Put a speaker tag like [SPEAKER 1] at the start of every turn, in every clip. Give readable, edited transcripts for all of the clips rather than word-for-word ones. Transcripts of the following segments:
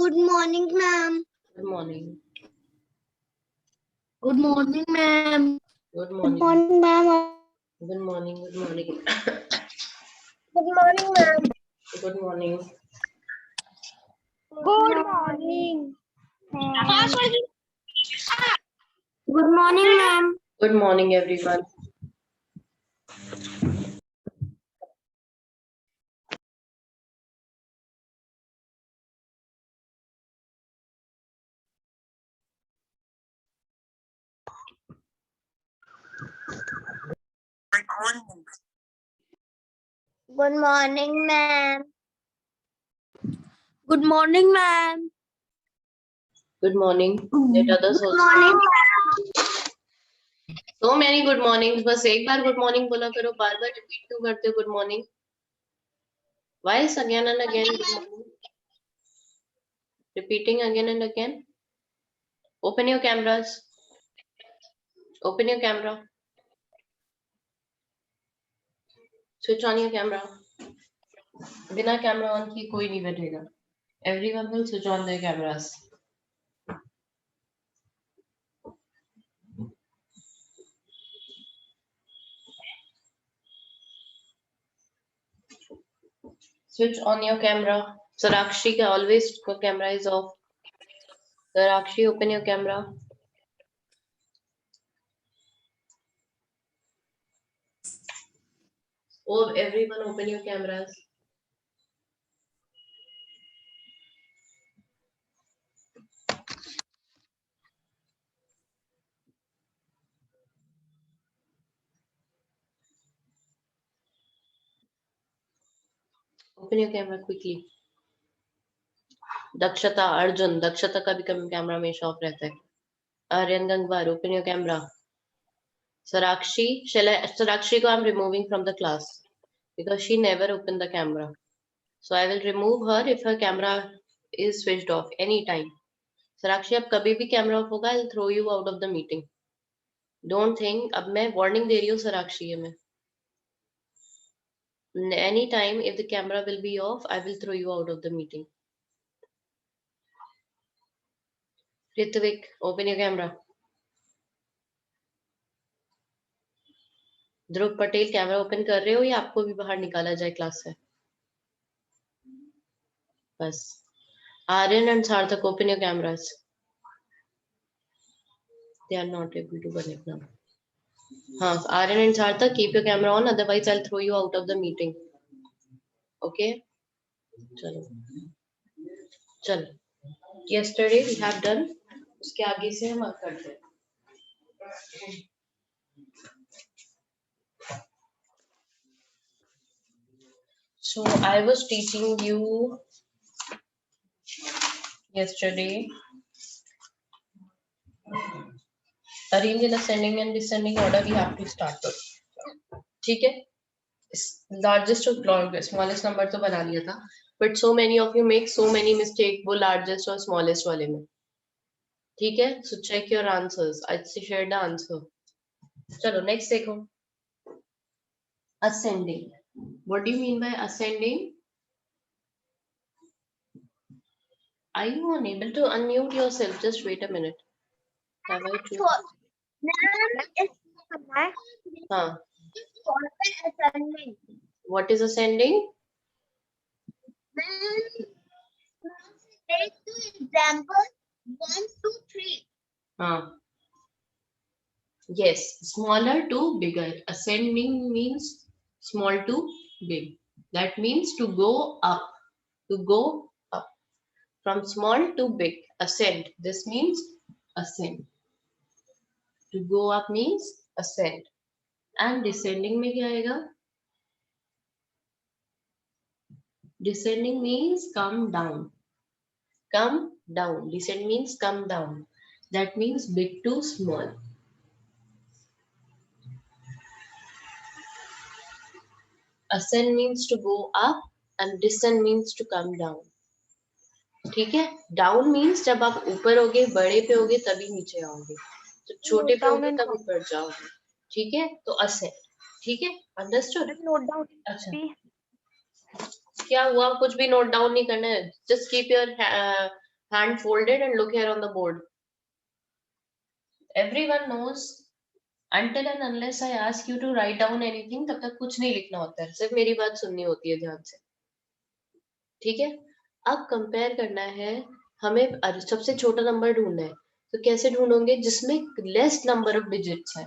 [SPEAKER 1] Good morning, ma'am.
[SPEAKER 2] Good morning.
[SPEAKER 1] Good morning, ma'am.
[SPEAKER 2] Good
[SPEAKER 1] Good
[SPEAKER 2] morning.
[SPEAKER 1] morning, ma'am.
[SPEAKER 2] Good morning. Good morning.
[SPEAKER 1] Good morning, ma'am.
[SPEAKER 2] Good morning.
[SPEAKER 1] Good morning, ma'am. Good morning, ma'am.
[SPEAKER 2] Good morning, everyone.
[SPEAKER 1] Good morning, ma'am. Good morning, ma'am.
[SPEAKER 2] Good morning. Let others
[SPEAKER 1] Good
[SPEAKER 2] also.
[SPEAKER 1] morning,
[SPEAKER 2] So many good mornings. बस एक बार good morning बोला करो. बार बार repeat क्यों करते हो good morning? Why is again and again good morning? Repeating again and again. Open your cameras. Open your camera. Switch on your camera. बिना camera on की कोई नहीं बैठेगा. Everyone will switch on their cameras. Switch on your camera. Sarakshi ka always camera is off. Sarakshi, open your camera. Oh, everyone, open your cameras. Open your camera quickly. दक्षता अर्जुन दक्षता का भी camera हमेशा of रहता है. Aryan Gangwar, open your camera. Sarakshi, Sarakshi को I'm removing from the class because she never opened the camera. So I will remove her if her camera is switched off anytime. Sarakshi, अब कभी भी camera off होगा, I'll throw you out of the meeting. Don't think. अब मैं warning दे रही हूँ Sarakshi में. Anytime if the camera will be off, I will throw you out of the meeting. Ritvik, open your camera. Dhruv Patel, camera open कर रहे हो या आपको भी बाहर निकाला जाए क्लास से? बस. Aryan and Sarthak, open your cameras. They are not able to connect now. हाँ, Aryan and Sarthak, keep your camera on, otherwise I'll throw you out of the meeting. Okay? चलो. चलो. Yesterday we have done. उसके आगे से हम अब करते हैं. So I was teaching you yesterday arrange in ascending and descending order we have to start with. ठीक है? Largest और smallest number तो बना लिया था, but so many of you make so many mistake वो largest और smallest वाले में. ठीक है? So check your answers. I share the answer. चलो next देखो. Ascending. What do you mean by ascending? Are you unable to unmute yourself? Just wait a minute. Have I choose? हाँ. What is ascending?
[SPEAKER 1] Take two examples. 1, 2, 3.
[SPEAKER 2] हाँ. Yes, smaller to bigger. Ascending means small to big. That means to go up. To go up. From small to big. Ascend. This means ascend. To go up means ascend. And descending में क्या आएगा? Descending means come down. Come down. Descend means come down. That means big to small. Ascend means to go up and descend means to come down. ठीक है? Down means जब आप ऊपर होगे, बड़े पे होगे तभी नीचे आओगे. तो छोटे पे होगे तब ऊपर जाओगे. ठीक है? तो ascend. ठीक है? Understood?
[SPEAKER 1] Note down.
[SPEAKER 2] अच्छा. क्या हुआ? कुछ भी नोट डाउन नहीं करना है. Just keep your Hand folded and look here on the board. Everyone knows until and unless I ask you to write down anything, तब तक कुछ नहीं लिखना होता है, सिर्फ मेरी बात सुननी होती है ध्यान से. ठीक है. अब कंपेयर करना है हमें, सबसे छोटा नंबर ढूंढना है. तो कैसे ढूंढोगे? जिसमें लेस नंबर ऑफ डिजिट्स है.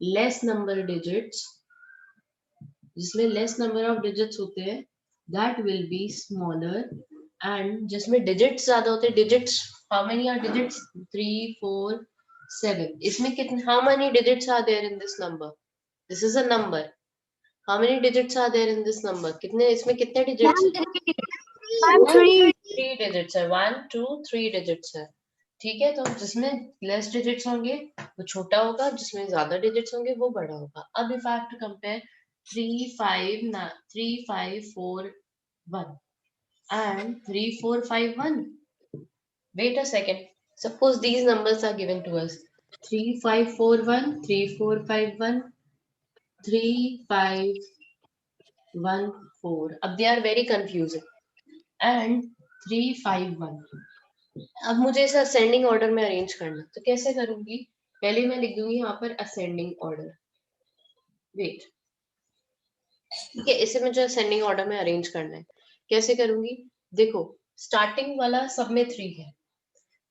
[SPEAKER 2] लेस नंबर डिजिट्स, जिसमें लेस नंबर ऑफ डिजिट्स होते हैं, that will be smaller. And जिसमें डिजिट्स ज्यादा होते हैं, digits, how many are digits? 3 4 7. इसमें कितने, how many digits are there in this number? This is a number. How many digits are there in this number? कितने, इसमें कितने digits हैं? 3 डिजिट्स है. 1 2 3 डिजिट्स है. ठीक है. तो जिसमें लेस डिजिट्स होंगे वो छोटा होगा, जिसमें ज्यादा डिजिट्स होंगे वो बड़ा होगा. अब if I have to compare 3 5 4 1 and 3 4 5 1. Wait a second. Suppose these numbers are given to us. 3 5 4 1, 3 4 5 1, 3 5 1 4. अब they are very confusing. And 3 5 1. अब मुझे इसे असेंडिंग ऑर्डर में अरेंज करना, तो कैसे करूंगी? पहले मैं लिख दूंगी यहाँ पर असेंडिंग ऑर्डर. वेट. ठीक है. इसे मुझे असेंडिंग ऑर्डर में अरेंज करना है. कैसे करूंगी? देखो, स्टार्टिंग वाला सब में 3 है,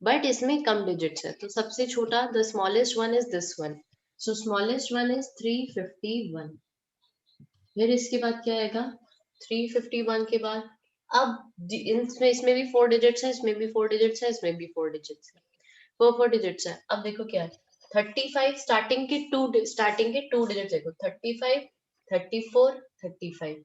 [SPEAKER 2] बट इसमें कम डिजिट्स है, तो सबसे छोटा, the smallest one is this one. So smallest one is 351. फिर इसके बाद क्या आएगा? 351 के बाद, अब इसमें भी 4 डिजिट्स है, इसमें भी 4 डिजिट्स है, इसमें भी 4 डिजिट्स है, 4 डिजिट्स है. अब देखो क्या है, 35. स्टार्टिंग के टू डिजिट्स देखो, 35 34 35.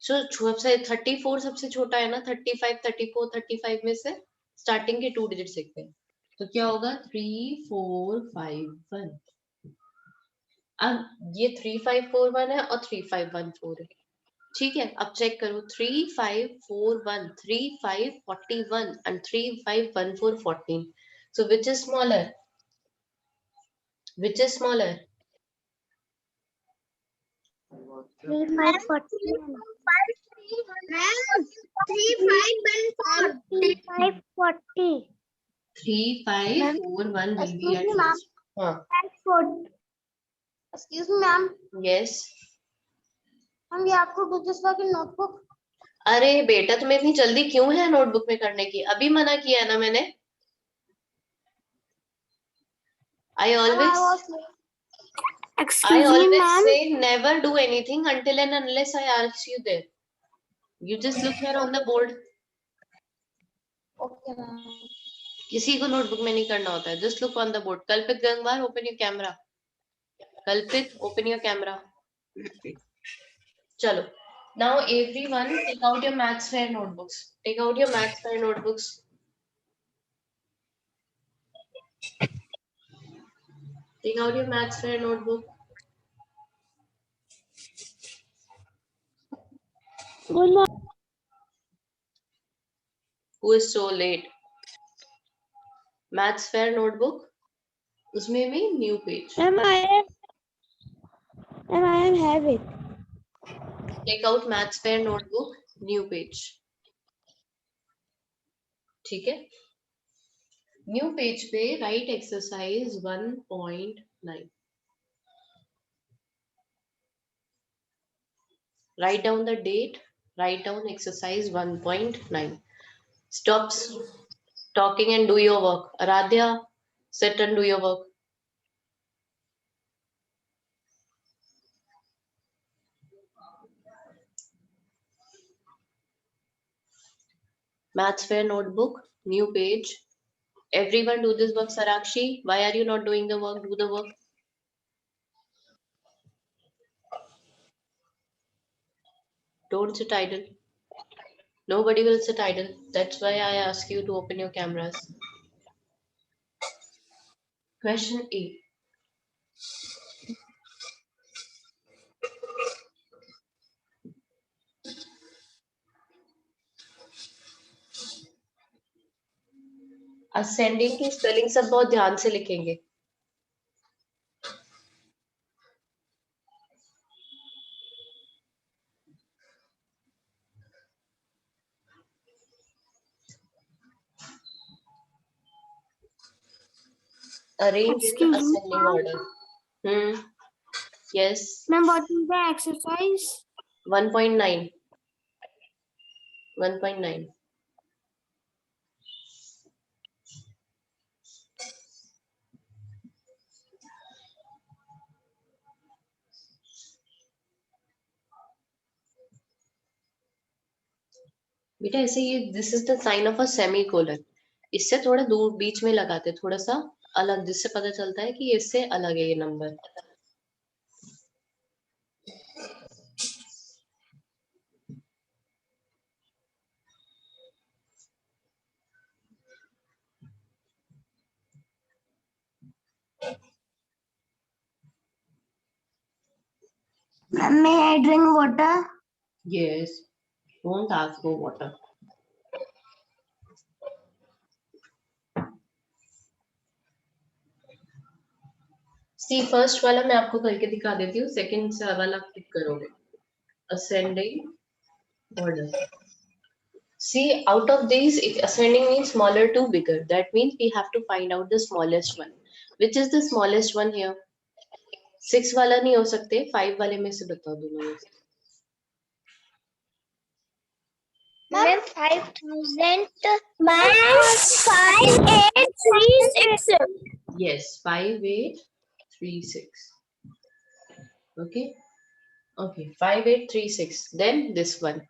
[SPEAKER 2] सो 34 सबसे छोटा है ना, 35 34 35 में से स्टार्टिंग के 2 डिजिट्स देखते हैं. तो क्या होगा? 3 4 5 1. अब ये 3 5 4 1 है और 3 5 1 4 है. ठीक है. अब चेक करो, 3 5 4 1, 3 5 41 and 3 5 1 4 14. So which is smaller? Which is smaller?
[SPEAKER 1] 3 5 14. 3 5 1 4. 3 5 40.
[SPEAKER 2] 3 5 4 1 will be at last. हाँ.
[SPEAKER 1] Excuse me, ma'am.
[SPEAKER 2] Yes.
[SPEAKER 1] हम ये आपको डिजिट्स वाली नोटबुक.
[SPEAKER 2] अरे बेटा, तुम्हें इतनी जल्दी क्यों है नोटबुक में करने की? अभी मना किया है ना मैंने. I always say never do anything until and unless I ask you there. You just look here on the board.
[SPEAKER 1] Okay, ma'am.
[SPEAKER 2] किसी को नोटबुक में नहीं करना होता है. Just look on the board. कल्पित Gangwar, open your camera. Kalpit, open your camera. चलो. Now everyone take out your maths fair notebooks. Take out your maths fair notebooks. Take out your maths fair notebook.
[SPEAKER 1] Good morning.
[SPEAKER 2] Who is so late? Maths fair notebook. उसमें भी new page.
[SPEAKER 1] Ma'am, I am have it.
[SPEAKER 2] Take out maths fair notebook, new page. ठीक है. New page पे write exercise 1.9. Write down the date. Write down exercise 1.9. Stop talking and do your work. Aradhya, sit and do your work. Maths fair notebook, new page. Everyone do this work. Sarakshi, why are you not doing the work? Do the work. Don't sit idle. Nobody will sit idle. That's why I ask you to open your cameras. Question A. Ascending की spelling सब बहुत ध्यान से लिखेंगे. Arrange in
[SPEAKER 1] Excuse me,
[SPEAKER 2] ascending
[SPEAKER 1] ma'am.
[SPEAKER 2] order. Yes.
[SPEAKER 1] Ma'am, what is the exercise?
[SPEAKER 2] 1.9. 1.9. बेटा ऐसे ये this is the sign of a semicolon. इससे थोड़ा दूर बीच में लगाते, थोड़ा सा अलग, जिससे पता चलता है कि इससे अलग है ये number.
[SPEAKER 1] Ma'am, may I drink water?
[SPEAKER 2] Yes. Don't ask for water. See first वाला मैं आपको करके दिखा देती हूँ, सेकंड से वाला आप टिक करोगे. Ascending order. See, out of these, if ascending means smaller to bigger, that means we have to find out the smallest one. Which is the smallest one here? 6 वाला नहीं हो सकते, 5 वाले में से बताओ दोनों में से.
[SPEAKER 1] Ma'am, 5,000. Ma'am, 5,836.
[SPEAKER 2] Yes, 5836. Okay. Okay, 5836. Then this one.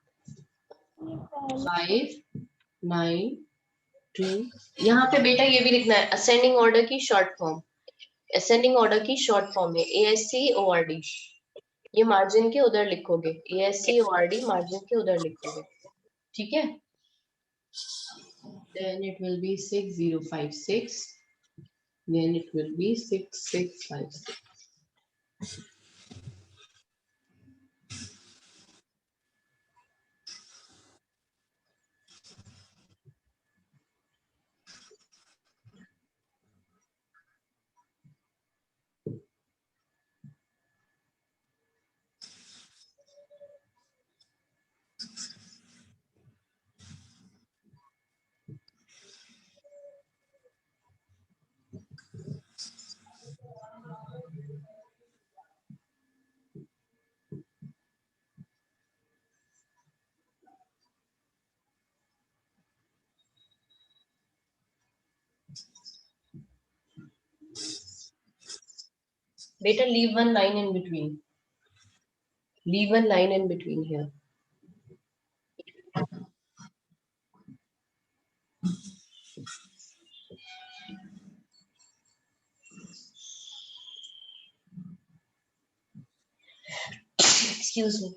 [SPEAKER 2] 592. यहाँ पे बेटा ये भी लिखना है, असेंडिंग ऑर्डर की शॉर्ट फॉर्म. असेंडिंग ऑर्डर की शॉर्ट फॉर्म है ASCORD. ये मार्जिन के उधर लिखोगे, ASCORD मार्जिन के उधर लिखोगे. ठीक है. Then it will be 6056. Then it will be 6656. Better leave one line in between. Leave one line in between here. Excuse me.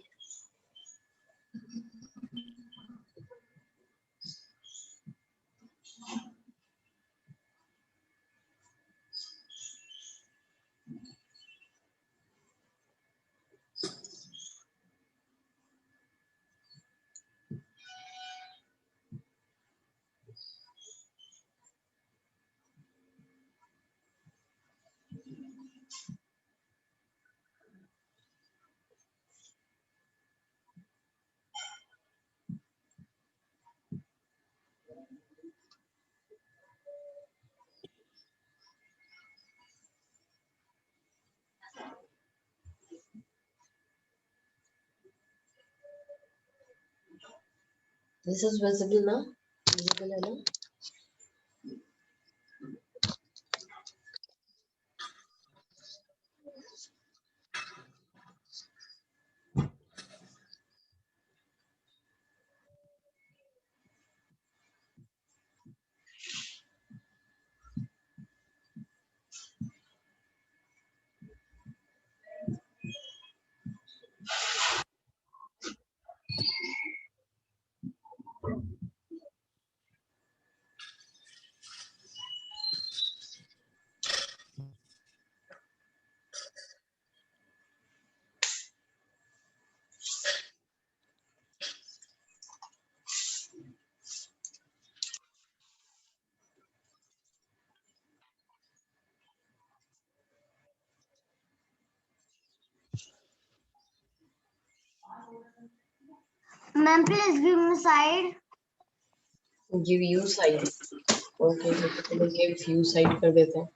[SPEAKER 2] This is visible now? Visible है ना?
[SPEAKER 1] Ma'am, please give me side.
[SPEAKER 2] Give you side. Okay, तो पहले give you side कर देते हैं.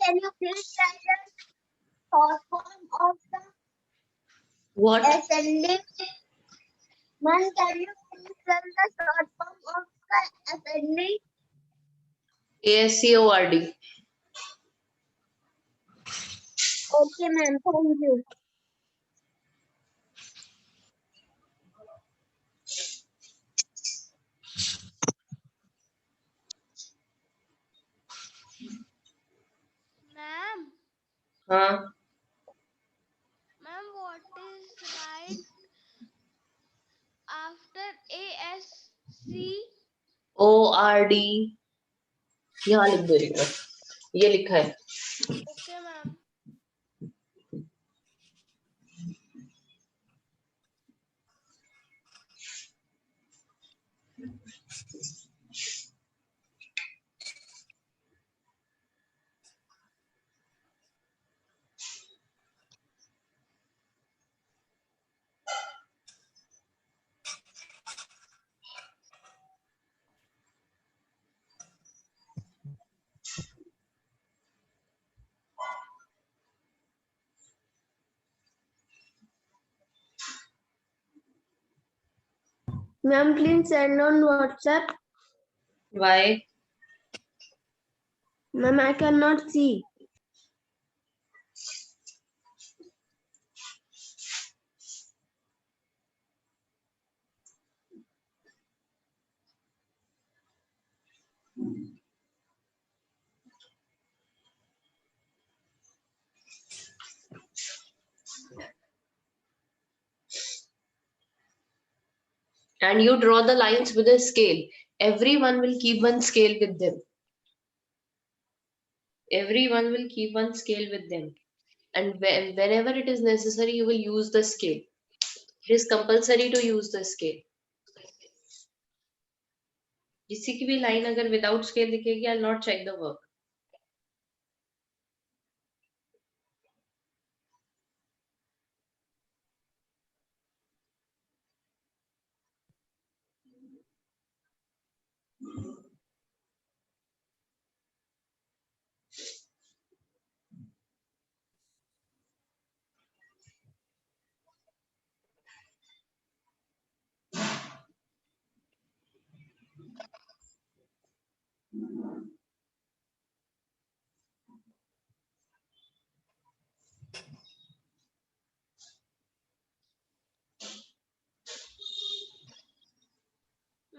[SPEAKER 1] can you please write the short form of the
[SPEAKER 2] What?
[SPEAKER 1] ascending? Ma'am, can you please tell the short form of the ascending?
[SPEAKER 2] ASCORD.
[SPEAKER 1] Okay, ma'am. Thank you.
[SPEAKER 3] Ma'am,
[SPEAKER 2] Huh?
[SPEAKER 3] ma'am, what is right after ASC?
[SPEAKER 2] ORD. यहाँ लिख दे रही हूँ, ये लिखा है.
[SPEAKER 3] Okay, ma'am.
[SPEAKER 1] Ma'am, please send on WhatsApp.
[SPEAKER 2] Why?
[SPEAKER 1] Ma'am, I cannot see.
[SPEAKER 2] And you draw the lines with a scale. Everyone will keep one scale with them. Everyone will keep one scale with them. And whenever it is necessary, you will use the scale. It is compulsory to use the scale. किसी की भी line अगर without scale दिखेगी, I'll not check the work.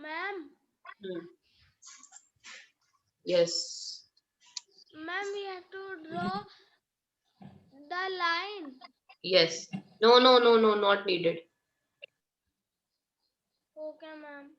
[SPEAKER 3] Ma'am,
[SPEAKER 2] Yes.
[SPEAKER 3] ma'am, we have to draw the line.
[SPEAKER 2] Yes. No, no, no, no, not needed.
[SPEAKER 3] Okay, ma'am.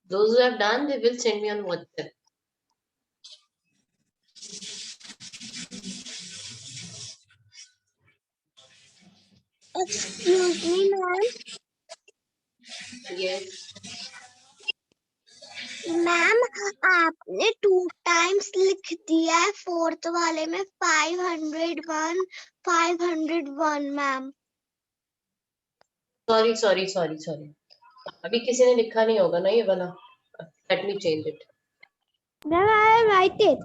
[SPEAKER 2] Those who have done, they will send me on WhatsApp.
[SPEAKER 1] Excuse me, ma'am.
[SPEAKER 2] Yes.
[SPEAKER 1] Ma'am आपने 2 times लिख दिया है, fourth वाले में 501 501 ma'am.
[SPEAKER 2] Sorry. अभी किसी ने लिखा नहीं होगा ना ये वाला। Let me change it.
[SPEAKER 1] Ma'am I right it.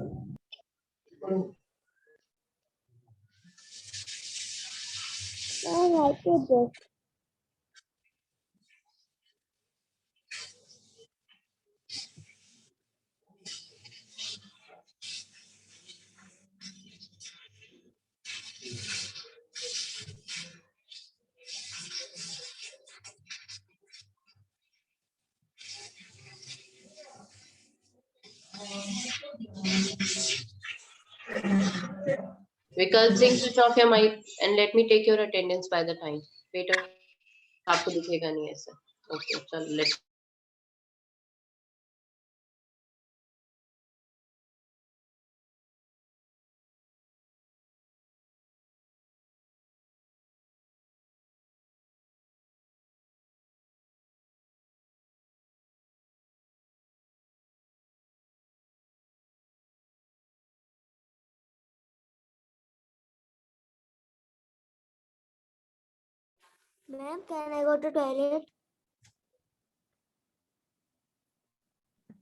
[SPEAKER 1] I right it.
[SPEAKER 2] Vikas Singh, switch off your mic and let me take your attendance by the time. Wait, आपको दिखेगा नहीं ऐसे। Okay, चल let.
[SPEAKER 1] Ma'am can I go to toilet?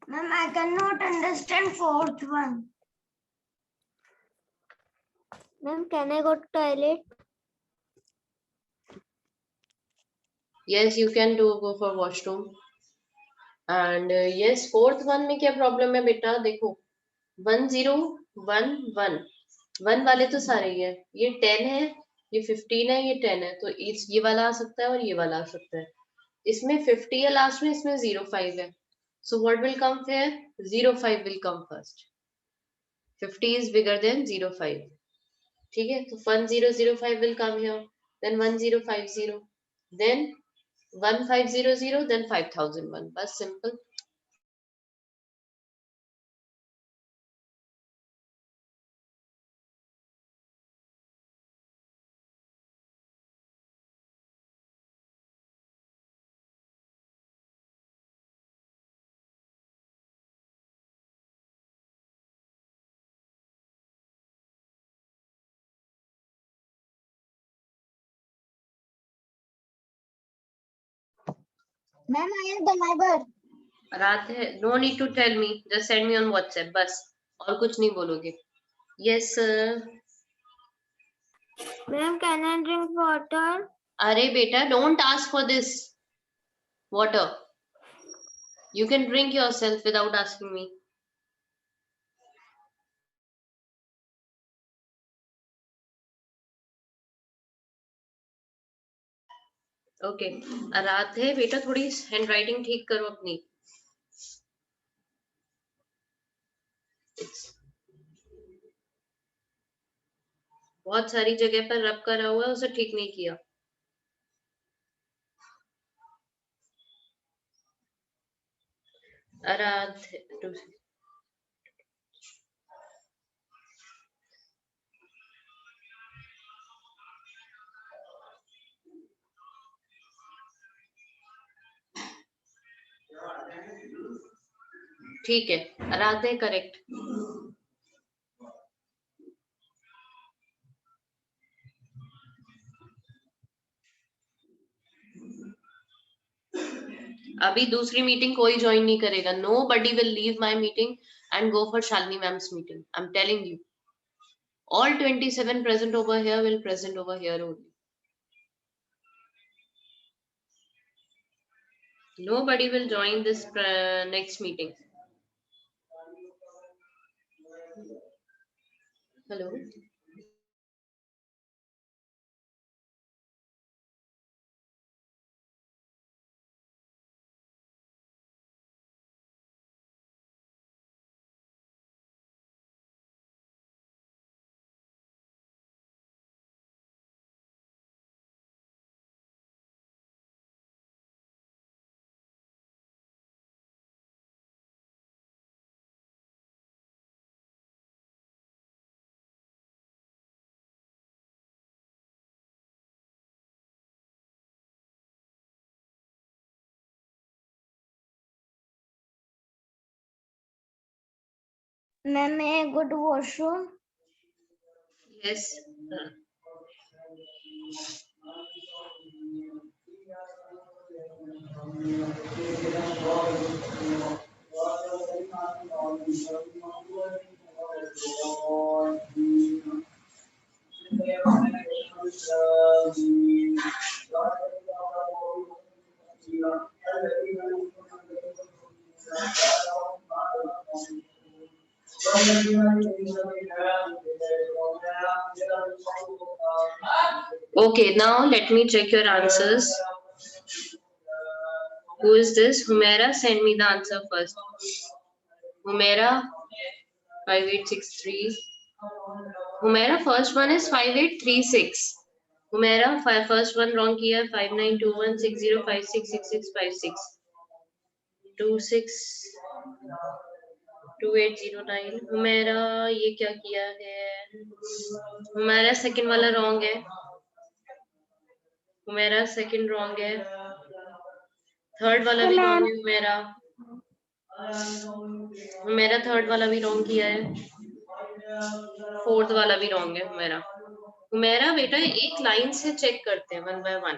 [SPEAKER 1] Ma'am I can not understand fourth one. Ma'am can I go to toilet?
[SPEAKER 2] Yes, you can do go for washroom. And yes, fourth one में क्या problem है बेटा? देखो 1011 1 वाले तो सारे ही है। ये 10 है, ये 15 है, ये 10 है, तो इस ये वाला आ सकता है और ये वाला आ सकता है। इसमें 50 है लास्ट में, इसमें 05 है। So what will come here? 05 will come first. 50 is bigger than 05. ठीक है, तो 1005 will come here, then 1050, then 1500, then 5001. बस simple.
[SPEAKER 1] Ma'am I have the my बर।
[SPEAKER 2] रात है, no need to tell me, just send me on WhatsApp बस, और कुछ नहीं बोलोगे। Yes sir.
[SPEAKER 1] Ma'am can I drink water?
[SPEAKER 2] अरे बेटा, don't ask for this water. You can drink yourself without asking me. Okay, रात है बेटा, थोड़ी हैंड राइटिंग ठीक करो अपनी। बहुत सारी जगह पर रब करा हुआ है, उसे ठीक नहीं किया। आराध ठीक है, आराध्य करेक्ट। अभी दूसरी मीटिंग कोई ज्वाइन नहीं करेगा। Nobody will leave my meeting and go for Shalini ma'am's meeting. I am telling you, all 27 present over here will present over here only. Nobody will join this next meeting. Hello.
[SPEAKER 1] Ma'am, may I go to washroom?
[SPEAKER 2] Yes. Okay, now let me check your answers. Who is this? Humaira, send me the answer first. Humaira, 5863. Humaira, first one is 5836. Humaira, first one wrong किया 592160566656 26 2809. हुमैरा ये क्या किया है? Humaira second वाला wrong है. Humaira second wrong है. Third वाला भी रॉन्ग है. हुमैरा थर्ड वाला भी रॉन्ग किया है. फोर्थ वाला भी रॉन्ग है. हुमैरा बेटा एक लाइन से चेक करते हैं one by one.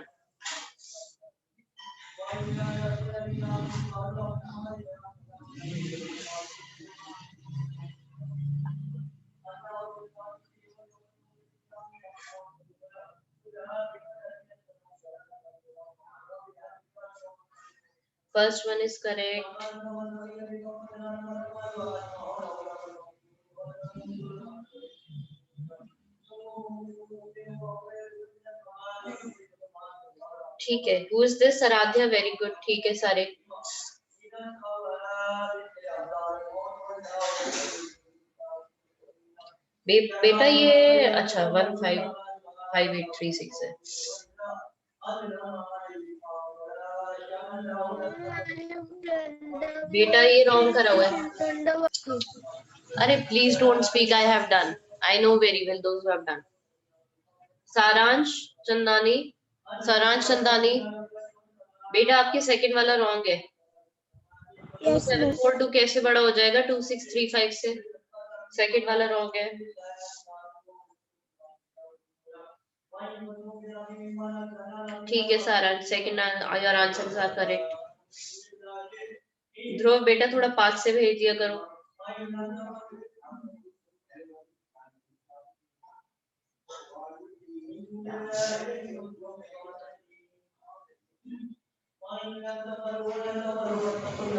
[SPEAKER 2] First one is correct. ठीक है. Who is this? Aradhya, very good. ठीक है सारे. बेटा ये अच्छा 155836 है. बेटा ये रॉन्ग करा हुआ है. अरे please don't speak. I have done. I know very well those who have done. सारांश चंदानी. बेटा आपके सेकंड वाला रॉन्ग है. 2742 कैसे बड़ा हो जाएगा 2635 से? सेकंड वाला रॉन्ग है. ठीक है Saransh, second your answers are correct. Dhruv बेटा थोड़ा पास से भेज दिया करो.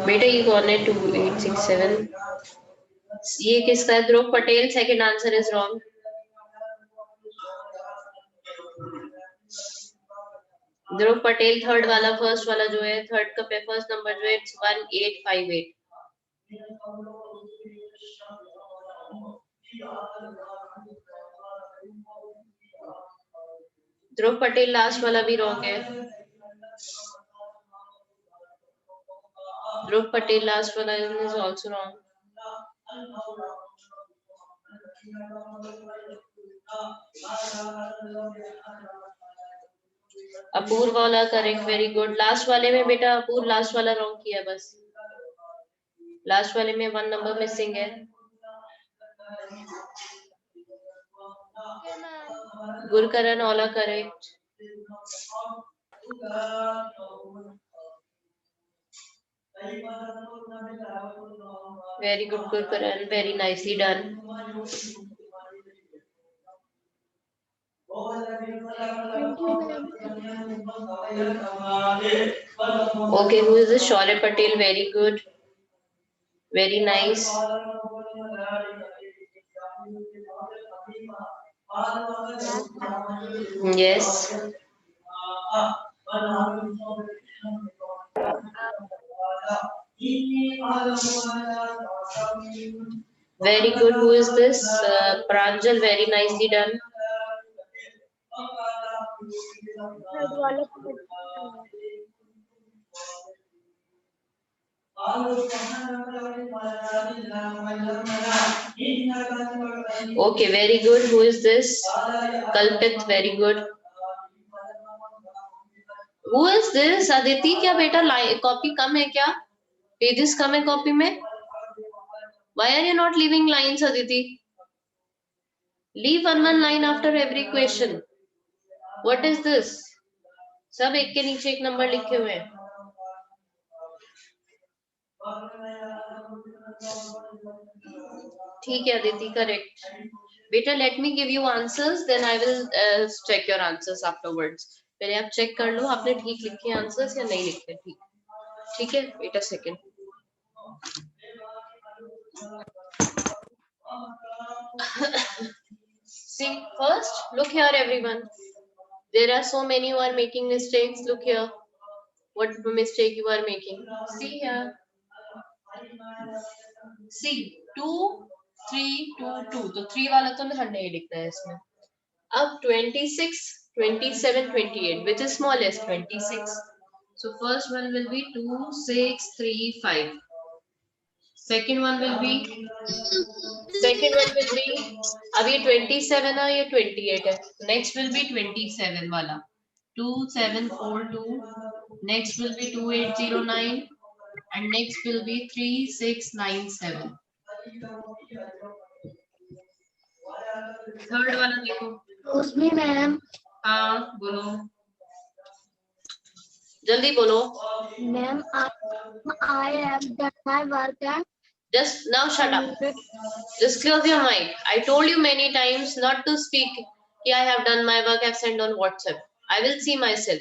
[SPEAKER 2] बेटा ये कौन है? 2867. ये किसका है? Dhruv Patel. Second answer is wrong. Dhruv Patel third वाला, फर्स्ट वाला जो है थर्ड का पे फर्स्ट नंबर जो है इट्स 1858. ध्रुव पटेल लास्ट वाला भी रॉन्ग है. ध्रुव पटेल लास्ट वाला इज आल्सो रॉन्ग. अपूर्व वाला करेक्ट. Very good. लास्ट वाले में बेटा अपूर्व लास्ट वाला रॉन्ग किया. बस लास्ट वाले में 1 नंबर मिसिंग है.
[SPEAKER 3] Okay, ma'am.
[SPEAKER 2] Gurkaran Ola correct. Very good, Gurkaran. Very nicely done.
[SPEAKER 1] Thank you, ma'am.
[SPEAKER 2] Okay, who is this? Shaurya Patel. Very good. Very nice. Yes. Very good. Who is this? Pranjal. Very nicely done.
[SPEAKER 1] Third वाला
[SPEAKER 2] Okay, very good. Who is this? Kalpit. Very good. Who is this? Aditi. क्या बेटा copy कम है क्या? Pages कम है copy में? Why are you not leaving lines, Aditi? Leave one line after every question. What is this? सब एक के नीचे एक नंबर लिखे हुए हैं. ठीक है Aditi, correct. Beta, let me give you answers, then I will check your answers afterwards. पहले आप चेक कर लो आपने ठीक लिखे आंसर्स या नहीं लिखे. ठीक ठीक है. Wait a second. See, first, look here, everyone. There are so many who are making mistakes. Look here. What mistake you are making? See here. See, 2, 3, 2, 2. तो 3 वाला तो नहीं लिखना है इसमें. अब 26, 27, 28. Which is smallest? 26. So first one will be 2, 6, 3, 5. Second one will be अब ये 27 है, ये 28 है. Next will be 27 वाला. 2742. Next will be 2809. And next will be 3697. Third वाला देखो.
[SPEAKER 1] उसमें मैम.
[SPEAKER 2] हाँ बोलो. जल्दी बोलो.
[SPEAKER 1] Ma'am, I have done my work and
[SPEAKER 2] Just now shut up. Just close your mic. I told you many times not to speak. I have done my work. I've sent on WhatsApp. I will see myself.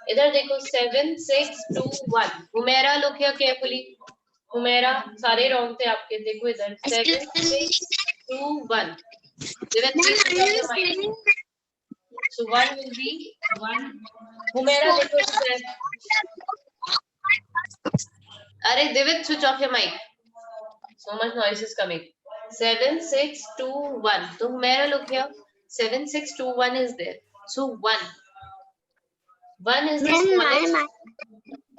[SPEAKER 2] इधर देखो 7, 6, 2, 1. Humera look here carefully. Humera सारे wrong थे आपके. देखो इधर 7, 6, 2, 1. So 1 will be 1. Humera देखो इधर. अरे Divit, switch off your mic. So much noise is coming. 7, 6, 2, 1. So Humaira, look here. 7, 6, 2, 1 is there. So 1. 1 is the smallest.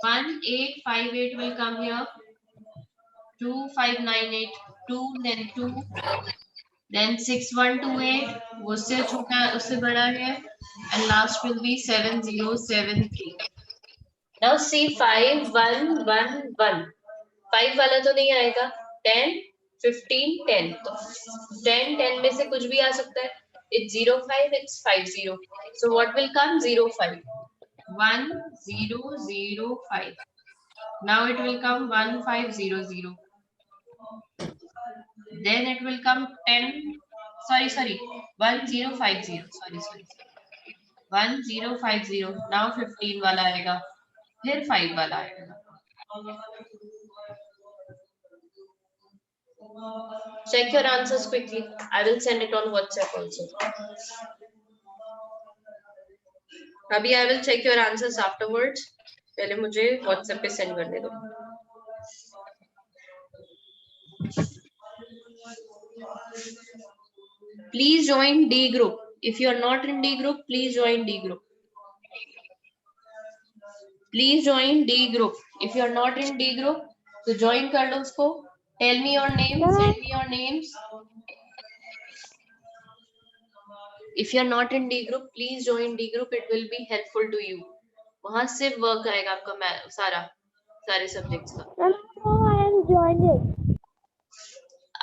[SPEAKER 2] 1, 8, 5, 8 will come here. 2, 5, 9, 8. 2, then 2. Then 6, 1, 2, 8. वो उससे छोटा उससे बड़ा है. And last will be 7, 0, 7, 3. Now see 5, 1, 1, 1. 5 वाला तो नहीं आएगा. 10, 15, 10. तो 10, 10 में से कुछ भी आ सकता है. It's 0, 5, it's 5, 0. So what will come? 0, 5. 1, 0, 0, 5. Now it will come 1, 5, 0, 0. Then it will come 10. Sorry. 1, 0, 5, 0. Sorry. 1, 0, 5, 0. Now 15 वाला आएगा. फिर 5 वाला आएगा. Check your answers quickly. I will send it on WhatsApp also. Abhi, I will check your answers afterwards. पहले मुझे WhatsApp पे send कर दे दो. Please join D group. If you are not in D group, please join D group. Please join D group. If you are not in D group, तो join कर लो उसको. Tell me your name. Send me your names. If you are not in D group, please join D group. It will be helpful to you. वहाँ सिर्फ work आएगा आपका सारे subjects का.
[SPEAKER 1] I am joined.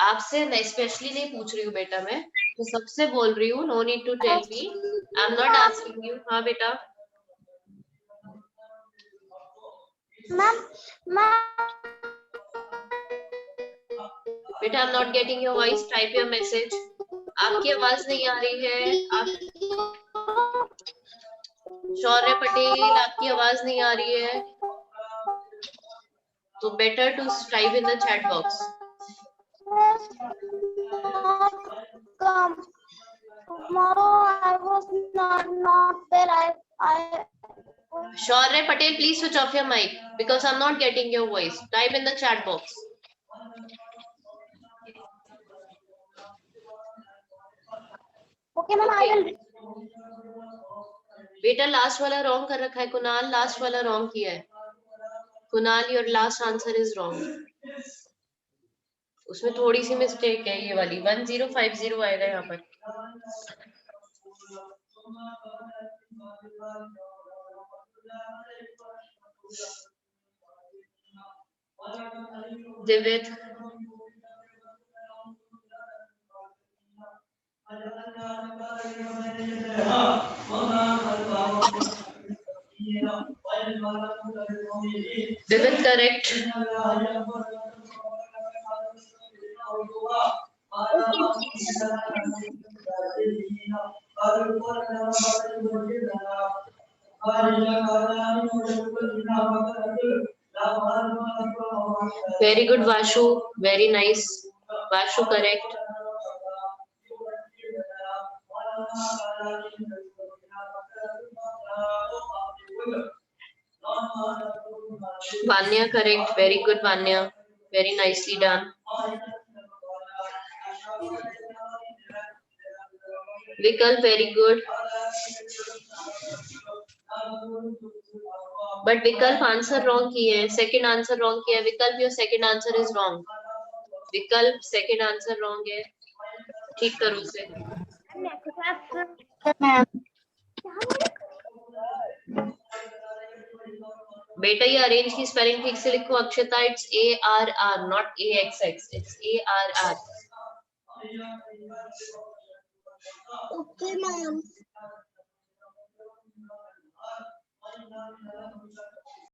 [SPEAKER 2] आपसे specially नहीं पूछ रही हूँ बेटा. मैं सबसे बोल रही हूँ. No need to tell me. I am not asking you. हाँ बेटा. बेटा, I am not getting your voice. Type your message. आपकी आवाज नहीं आ रही है. शौर्य पटेल, आपकी आवाज नहीं आ रही है. तो better to type in the chat box.
[SPEAKER 1] Tomorrow I was not there.
[SPEAKER 2] Shaurya Patel, please switch off your mic because I'm not getting your voice. Type in the chat box.
[SPEAKER 1] Okay, ma'am. I will.
[SPEAKER 2] बेटा last वाला wrong कर रखा है. Kunal last वाला wrong किया है. Kunal, your last answer is wrong. उसमें थोड़ी सी मिस्टेक है. ये वाली 1050 आएगा यहाँ पर. Divit. Divit, correct. Very good, Vashu. Very nice. Vashu, correct. Vanya, correct. Very good, Vanya. Very nicely done. Vikal, very good. But Vikalp answer wrong किए है. Second answer wrong किया है. Vikalp, your second answer is wrong. Vikalp, second answer wrong है. ठीक करो उसे. बेटा ये अरेंज की स्पेलिंग ठीक से लिखो अक्षता. It's ARR, not AXX. It's ARR.
[SPEAKER 1] Okay, ma'am.